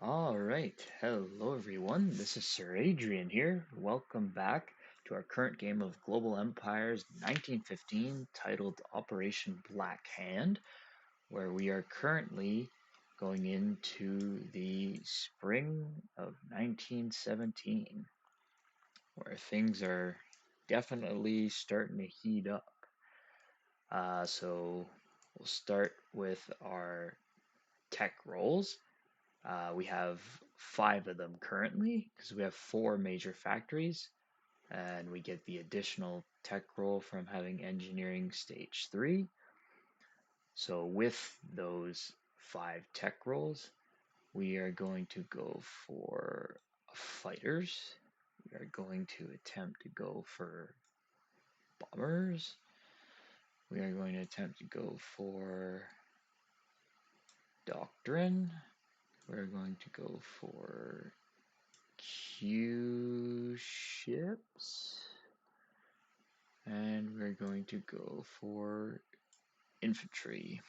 All right, hello everyone. This is Sir Adrian here. Welcome back to our current game of Global Empires 1915 titled Operation Blackhand, where we are currently going into the spring of 1917, where things are definitely starting to heat up. So we'll start with our tech rolls. We have five of them currently because we have four major factories, and we get the additional tech roll from having engineering stage three. So, with those five tech rolls, we are going to go for fighters. We are going to attempt to go for bombers. We are going to attempt to go for doctrine. We're going to go for Q ships, and we're going to go for infantry.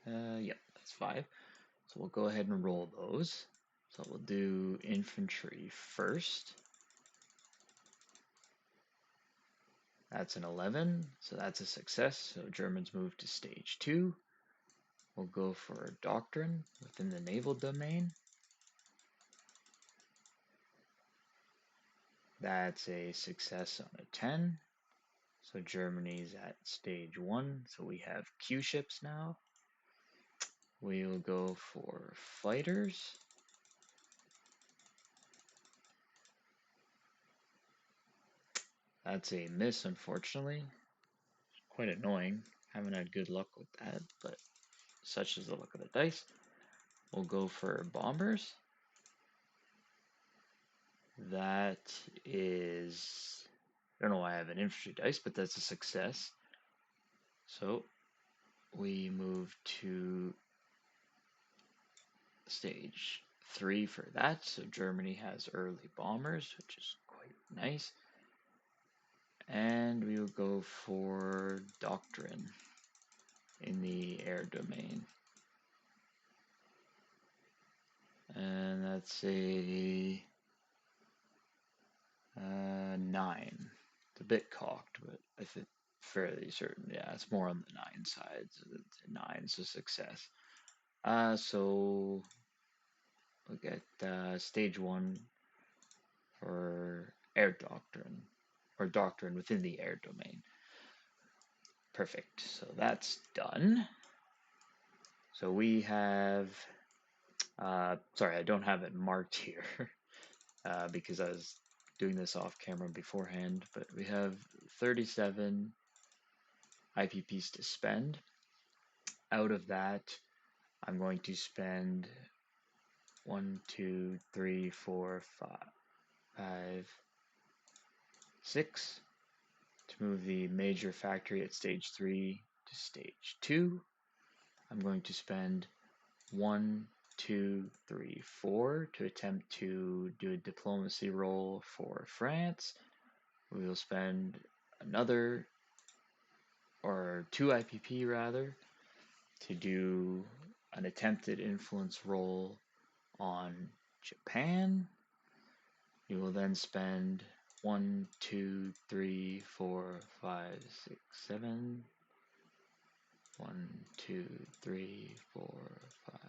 Yep, that's five. So we'll go ahead and roll those. So we'll do infantry first. That's an 11, so that's a success. So Germans move to stage two. We'll go for doctrine within the naval domain. That's a success on a 10. So Germany's at stage one. So we have Q ships now. We'll go for fighters. That's a miss, unfortunately. Quite annoying. Haven't had good luck with that, but such is the luck of the dice. We'll go for bombers. That is. I don't know why I have an infantry dice, but that's a success. So we move to stage three for that. So Germany has early bombers, which is quite nice. And we will go for doctrine in the air domain. And that's a 9. It's a bit cocked, but I think fairly certain. Yeah, it's more on the 9 side. So it's a 9, so success. So we'll get stage 1 for air doctrine, or doctrine within the air domain. Perfect. So that's done. So we have, sorry, I don't have it marked here because I was doing this off camera beforehand, but we have 37 IPPs to spend. Out of that, I'm going to spend 1, 2, 3, 4, 5, 6 to move the major factory at stage 3 to stage 2. I'm going to spend 1, 2, 3, 4 to attempt to do a diplomacy roll for France. We will spend another, or 2 IPP rather, to do an attempted influence roll on Japan. You will then spend 1, 2, 3, 4, 5, 6, 7. 1, 2, 3, 4, 5,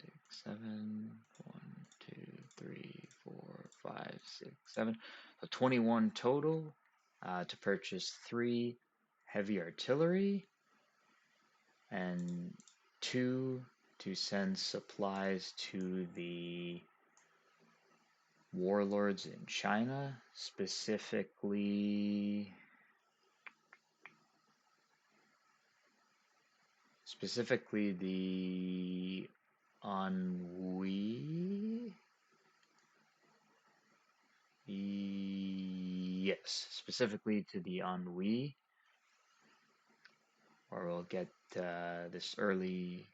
6, 7. 1, 2, 3, 4, 5, 6, 7. So 21 total to purchase 3 heavy artillery and 2 to send supplies to the warlords in China, specifically the Ennui. Yes, specifically to the Ennui, or we'll get this early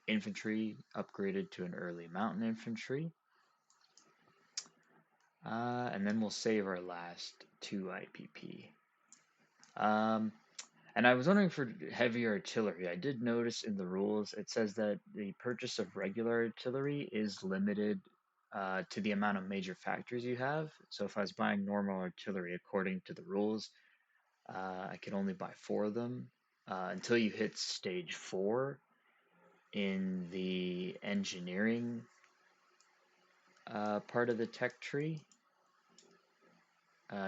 infantry upgraded to an early mountain infantry. And then we'll save our last 2 IPP. Um, And I was wondering for heavy artillery, I did notice in the rules it says that the purchase of regular artillery is limited to the amount of major factories you have. So if I was buying normal artillery according to the rules, I could only buy 4 of them until you hit stage 4 in the engineering part of the tech tree.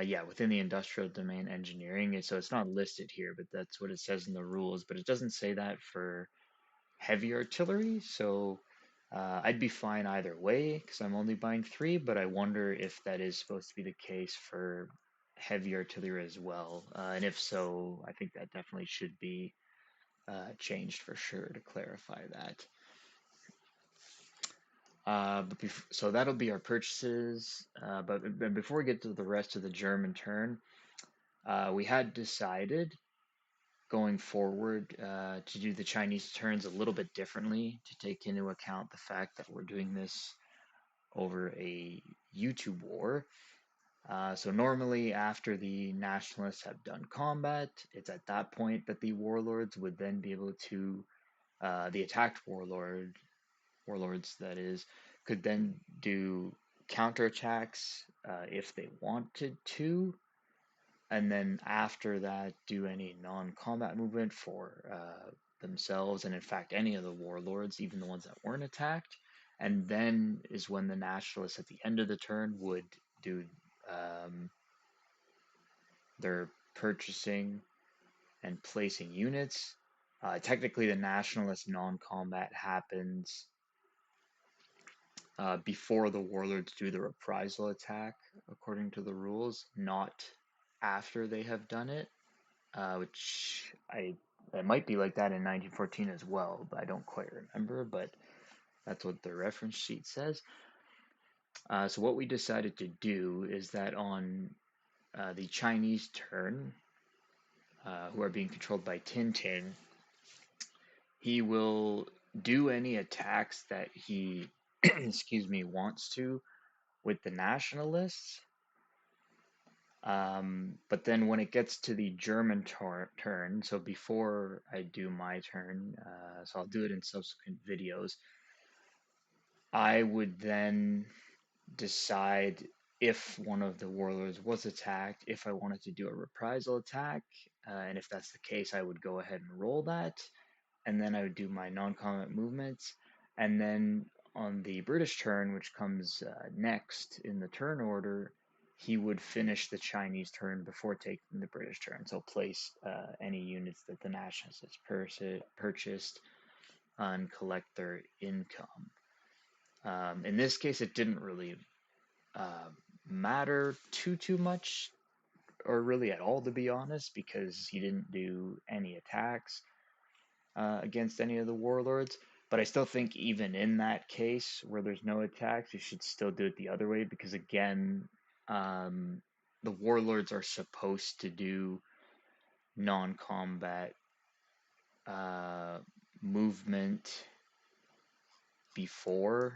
Yeah, within the industrial domain engineering. So it's not listed here, but that's what it says in the rules. But it doesn't say that for heavy artillery. So I'd be fine either way because I'm only buying 3. But I wonder if that is supposed to be the case for heavy artillery as well. And if so, I think that definitely should be changed for sure to clarify that. So that'll be our purchases. But before we get to the rest of the German turn, we had decided going forward to do the Chinese turns a little bit differently to take into account the fact that we're doing this over a YouTube war. So normally after the nationalists have done combat, it's at that point that the warlords would then be able to, the attacked warlords that is, could then do counterattacks if they wanted to, and then after that do any non-combat movement for themselves, and in fact any of the warlords, even the ones that weren't attacked. And then is when the nationalists at the end of the turn would do their purchasing and placing units. Technically, the nationalist non-combat happens before the warlords do the reprisal attack, according to the rules, not after they have done it. Which it might be like that in 1914 as well, but I don't quite remember. But that's what the reference sheet says. So what we decided to do is that on the Chinese turn, who are being controlled by Tintin, he will do any attacks that he, excuse me, wants to with the nationalists. But then when it gets to the German turn, so before I do my turn, so I'll do it in subsequent videos, I would then decide if one of the warlords was attacked, if I wanted to do a reprisal attack, and if that's the case, I would go ahead and roll that, and then I would do my non-combat movements, and then on the British turn, which comes next in the turn order, he would finish the Chinese turn before taking the British turn. So place any units that the nationalists purchased and collect their income. In this case, it didn't really uh, matter too much, or really at all, to be honest, because he didn't do any attacks against any of the warlords. But I still think even in that case where there's no attacks, you should still do it the other way because again, the warlords are supposed to do non-combat uh, movement before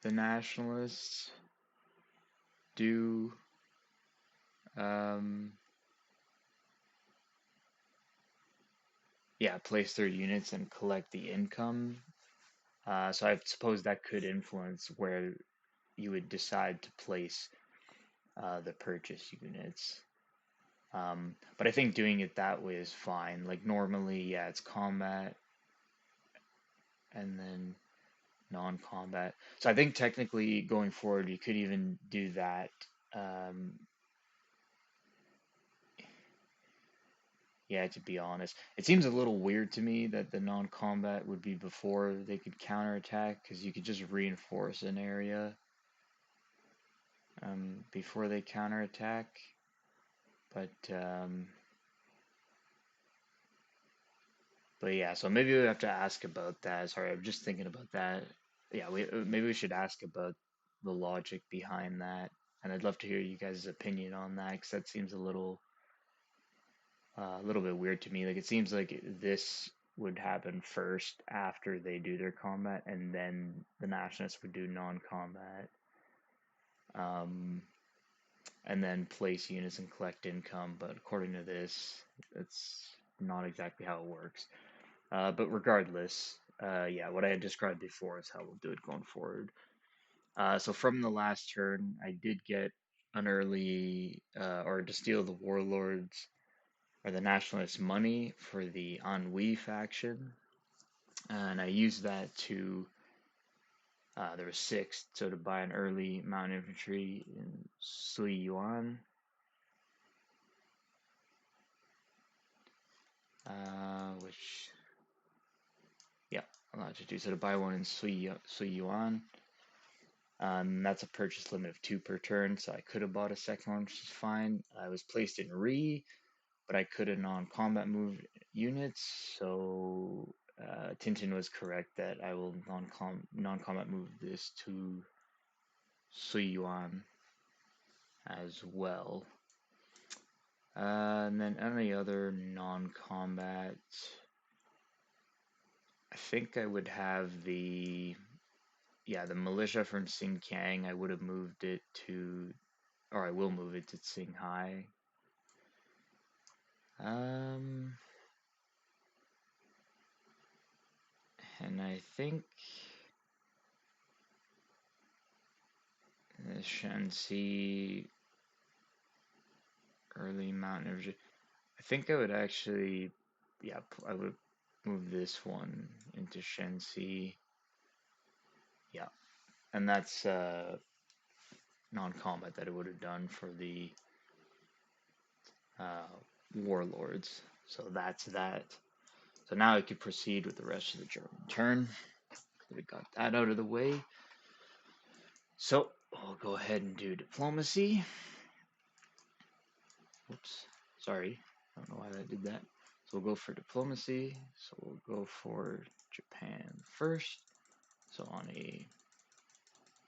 the nationalists do um, place their units and collect the income. So I suppose that could influence where you would decide to place the purchase units. But I think doing it that way is fine. Like normally, yeah, it's combat and then non-combat. So I think technically going forward, you could even do that. Um, yeah, to be honest, it seems a little weird to me that the non-combat would be before they could counterattack because you could just reinforce an area before they counterattack. But but yeah, so maybe we have to ask about that. Sorry, I'm just thinking about that. Yeah, maybe we should ask about the logic behind that, and I'd love to hear you guys' opinion on that because that seems a little bit weird to me. Like it seems like this would happen first after they do their combat, and then the nationalists would do non-combat. Um, and then place units and collect income. But according to this, it's not exactly how it works. But regardless, yeah, what I had described before is how we'll do it going forward. So from the last turn, I did get an early, or to steal the warlords or the nationalist money for the Ennui faction, and I used that to, there was six, so to buy an early mountain infantry in Sui Yuan, which, yeah, allowed to do, so to buy one in Sui Yuan. That's a purchase limit of 2 per turn, so I could have bought a second one, which is fine. I was placed in Re, but I could have non-combat moved units, so Tintin was correct that I will non-combat move this to Suyuan as well. And then any other non-combat, I think I would have the militia from Xinjiang. I would have moved it to, or I will move it to Qinghai. And I think the Shanxi early mountain infantry. I think I would actually, yeah, I would move this one into Shenxi. Yeah, and that's non-combat that it would have done for the warlords. So that's that. So now I could proceed with the rest of the German turn. We got that out of the way. So we'll go ahead and do diplomacy. Oops, sorry. I don't know why that did that. So we'll go for diplomacy. So we'll go for Japan first. So on a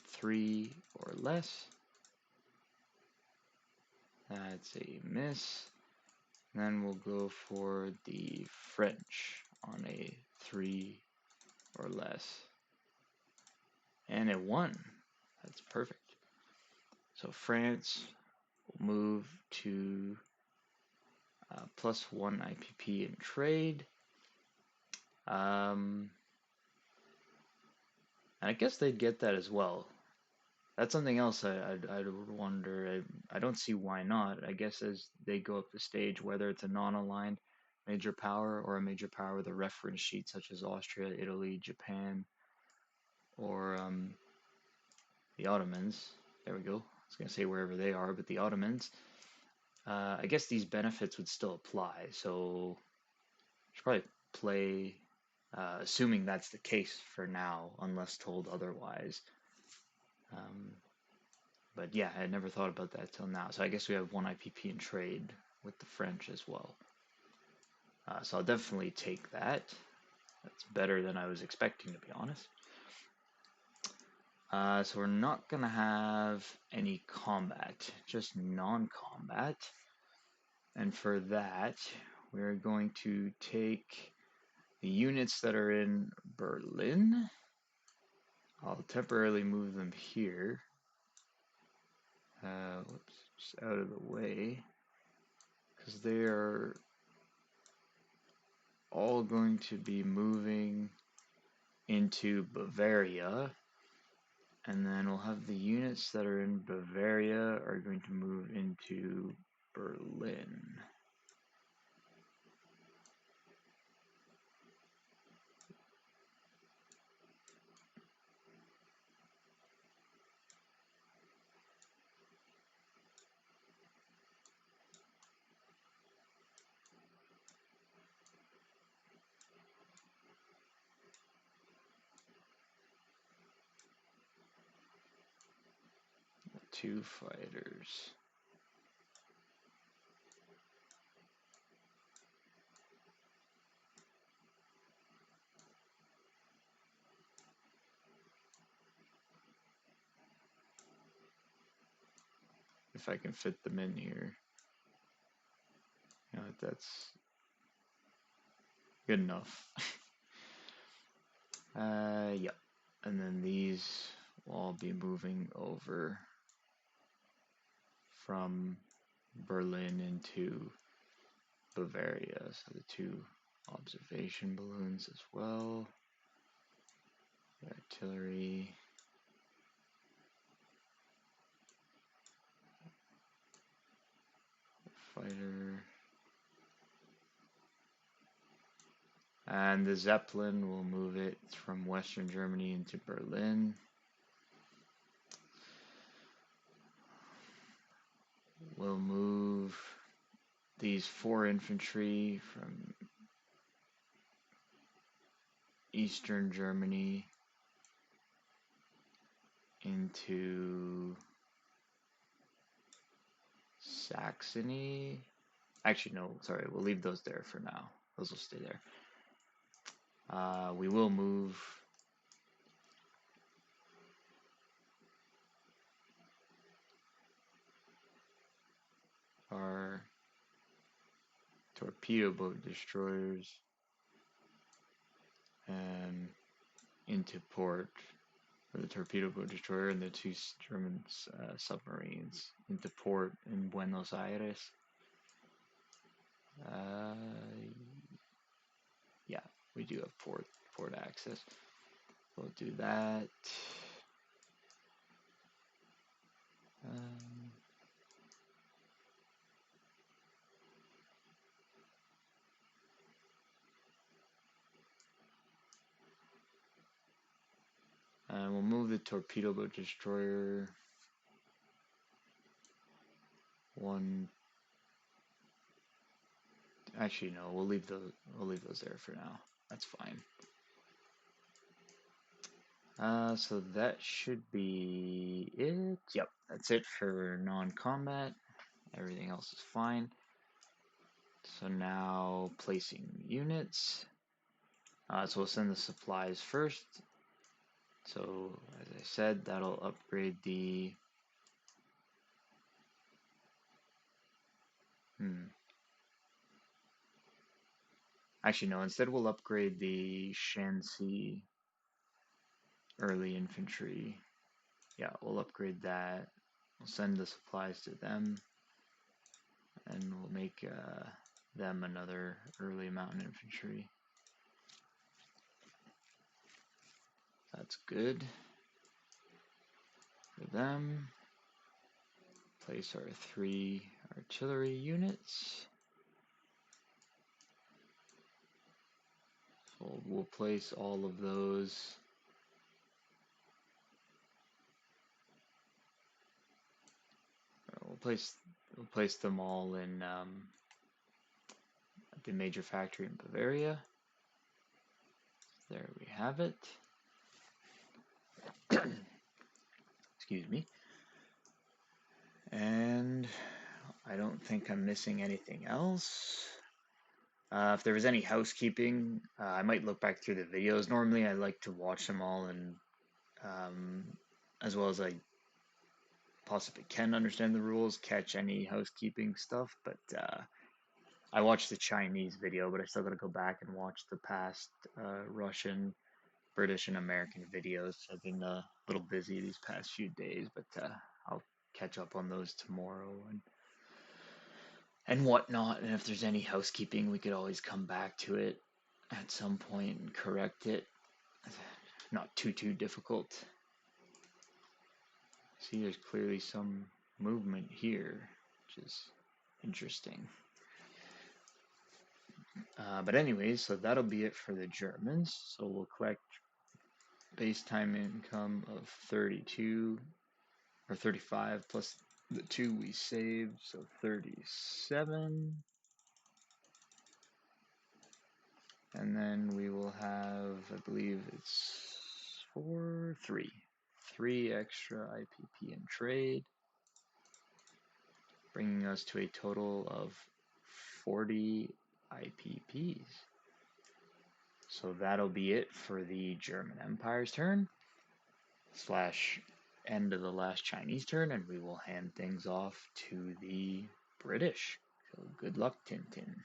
3 or less, that's a miss. Then we'll go for the French on a 3 or less. And it won. That's perfect. So France will move to +1 IPP in trade. And I guess they'd get that as well. That's something else I'd wonder. I don't see why not. I guess as they go up the stage, whether it's a non-aligned major power or a major power with a reference sheet such as Austria, Italy, Japan, or the Ottomans. There we go. I was going to say wherever they are, but the Ottomans. I guess these benefits would still apply. So I should probably play, assuming that's the case for now, unless told otherwise. But yeah, I had never thought about that till now. So I guess we have 1 IPP in trade with the French as well. So I'll definitely take that. That's better than I was expecting, to be honest. So we're not going to have any combat, just non-combat. And for that, we're going to take the units that are in Berlin. I'll temporarily move them here. Whoops, just out of the way. Because they are all going to be moving into Bavaria. And then we'll have the units that are in Bavaria are going to move into Berlin. Two fighters. If I can fit them in here. You know, that's good enough. Yep. And then these will all be moving over from Berlin into Bavaria. So the two observation balloons as well. The artillery. Fighter. And the Zeppelin will move it from Western Germany into Berlin. We'll move these 4 infantry from Eastern Germany into Saxony. Actually, no, sorry, we'll leave those there for now. Those will stay there. We will move our torpedo boat destroyers into port, for the torpedo boat destroyer and the 2 German submarines into port in Buenos Aires. Yeah, we do have port access. We'll do that. And we'll move the torpedo boat destroyer 1. Actually, no, we'll leave those there for now. That's fine. So that should be it. Yep, that's it for non-combat. Everything else is fine. So now placing units. So we'll send the supplies first. So as I said, that'll upgrade the Actually, no, instead we'll upgrade the Shanxi early infantry. Yeah, we'll upgrade that. We'll send the supplies to them, and we'll make them another early mountain infantry. That's good for them. Place our 3 artillery units. So we'll place all of those we'll place them all in at the major factory in Bavaria. There we have it. Excuse me. And I don't think I'm missing anything else. If there was any housekeeping, I might look back through the videos. Normally I like to watch them all, and as well as I possibly can understand the rules, catch any housekeeping stuff, but I watched the Chinese video, but I still gotta go back and watch the past Russian, British, and American videos. I've been a little busy these past few days, but I'll catch up on those tomorrow and whatnot. And if there's any housekeeping, we could always come back to it at some point and correct it. Not too difficult. See, there's clearly some movement here, which is interesting. But anyways, so that'll be it for the Germans. So we'll collect base time income of 32 or 35 plus the 2 we saved, so 37. And then we will have, I believe it's 3 extra IPP in trade, bringing us to a total of 40 IPPs. So that'll be it for the German Empire's turn, / end of the last Chinese turn, and we will hand things off to the British. So good luck, Tintin.